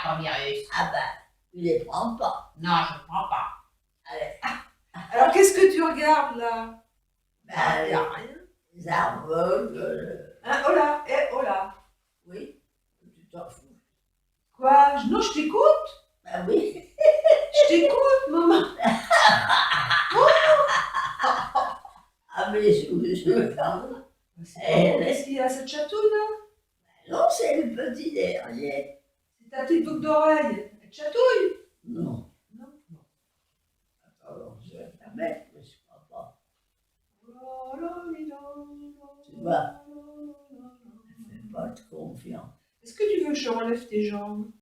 ton virus. Ah ben, tu les prends pas. Non, je ne prends pas. Allez. Alors, qu'est-ce que tu regardes là? Ben, Il n'y a rien. les arbres, Hein, oh là, oh là. oui, tu t'en fous. Quoi? Non, je t'écoute. Ben oui. Je t'écoute, maman. Ah mais je Qu'est-ce qu'il y a, cette chatouille là? non, c'est le petit dernier. C'est ta petite boucle d'oreille. Elle te chatouille? Non. Non. Attends, je vais la mettre, mais je crois pas. Tu Tu vois, fais pas de confiance. Est-ce que tu veux que je relève tes jambes?